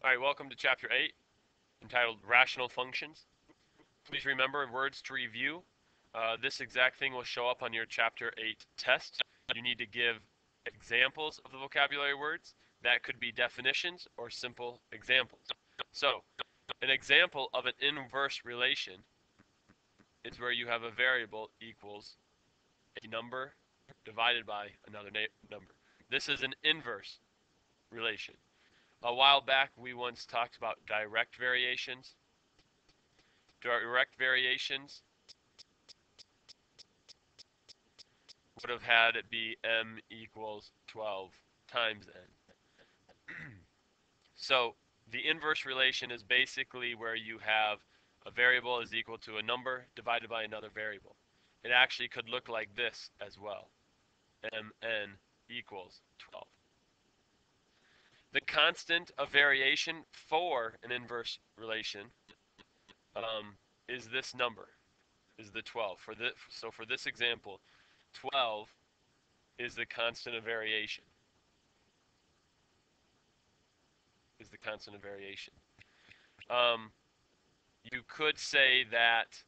Alright, welcome to Chapter 8, entitled Rational Functions. Please remember words to review. This exact thing will show up on your Chapter 8 test. You need to give examples of the vocabulary words. That could be definitions or simple examples. So, an example of an inverse relation is where you have a variable equals a number divided by another number. This is an inverse relation. A while back, we once talked about direct variations. Direct variations would have had it be m equals 12 times n. So the inverse relation is basically where you have a variable is equal to a number divided by another variable. It actually could look like this as well. mn equals 12. The constant of variation for an inverse relation is this number, is the 12. So for this example, 12 is the constant of variation. You could say that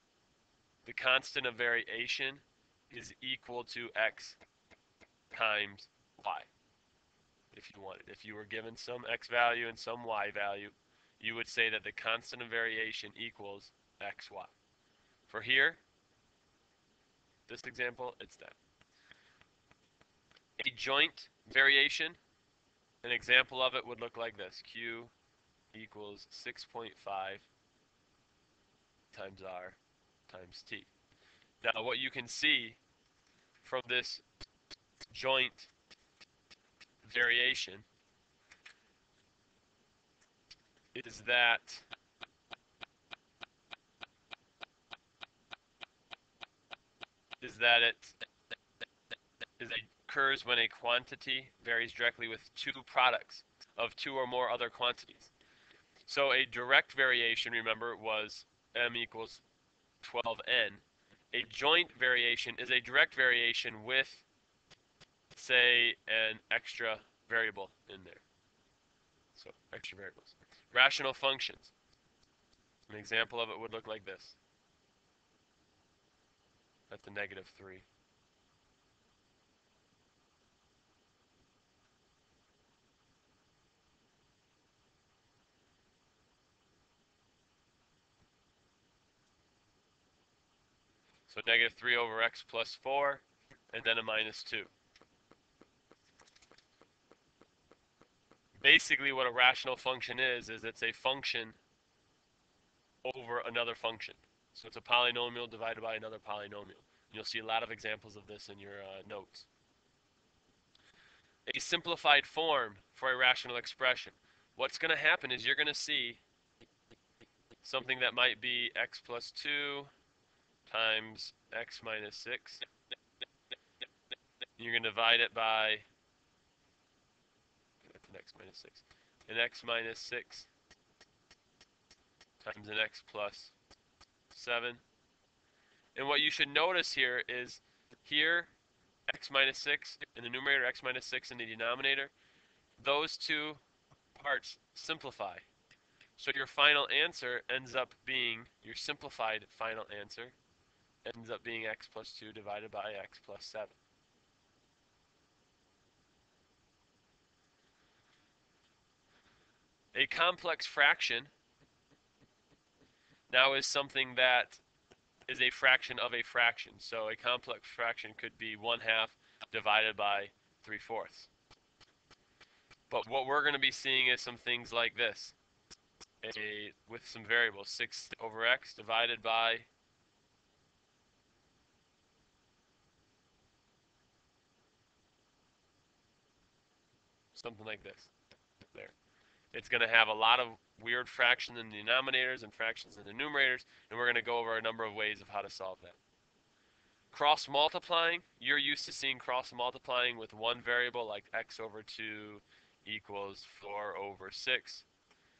the constant of variation is equal to x times y. If you wanted, if you were given some x value and some y value, you would say that the constant of variation equals xy. For here, this example, it's that. A joint variation, an example of it would look like this. Q equals 6.5 times r times t. Now what you can see from this joint variation is that it occurs when a quantity varies directly with two products of two or more other quantities. So a direct variation, remember, was m equals 12n. A joint variation is a direct variation with, say, an extra variable in there. So extra variables. Rational functions. An example of it would look like this. That's a -3. So -3 over x plus 4, and then a -2. Basically what a rational function is it's a function over another function. So it's a polynomial divided by another polynomial. You'll see a lot of examples of this in your notes. A simplified form for a rational expression. What's going to happen is you're going to see something that might be x plus 2 times x minus 6. You're going to divide it by x minus 6. And x minus 6 times an x plus 7. And what you should notice here is here, x minus 6 in the numerator, x minus 6 in the denominator, those two parts simplify. So your final answer ends up being, your simplified final answer ends up being x plus 2 divided by x plus 7. A complex fraction now is something that is a fraction of a fraction. So a complex fraction could be 1/2 divided by 3/4. But what we're going to be seeing is some things like this. With some variables, 6 over x divided by something like this. There. It's going to have a lot of weird fractions in the denominators and fractions in the numerators, and we're going to go over a number of ways of how to solve that. Cross multiplying, you're used to seeing cross multiplying with one variable like x over 2 equals 4 over 6.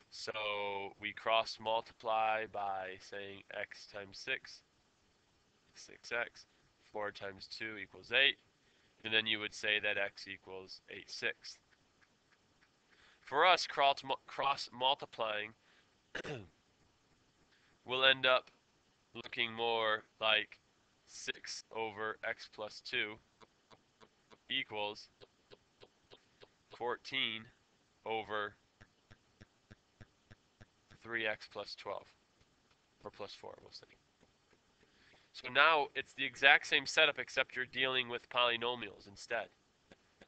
So we cross multiply by saying x times 6, 6x, 4 times 2 equals 8, and then you would say that x equals 8/6. For us, cross multiplying will end up looking more like 6 over x plus 2 equals 14 over 3x plus 12, or plus 4, we'll say. So now it's the exact same setup, except you're dealing with polynomials instead.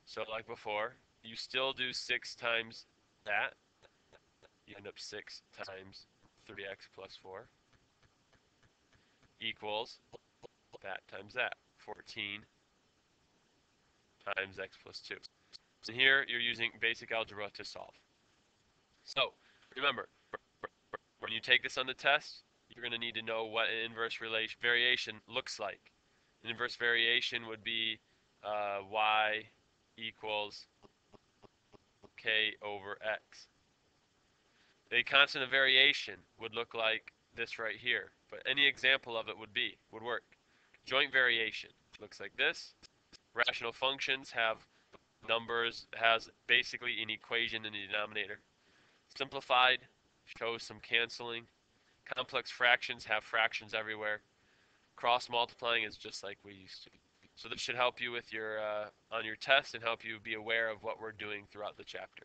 So like before, you still do 6 times that. You end up 6 times 3x plus 4 equals that times that, 14 times x plus 2. And here you're using basic algebra to solve. So remember, when you take this on the test, you're going to need to know what an inverse variation looks like. An inverse variation would be y equals k over x. A constant of variation would look like this right here, but any example of it would work. Joint variation looks like this. Rational functions have numbers, has basically an equation in the denominator. Simplified shows some canceling. Complex fractions have fractions everywhere. Cross multiplying is just like we used to. So this should help you with your on your test and help you be aware of what we're doing throughout the chapter.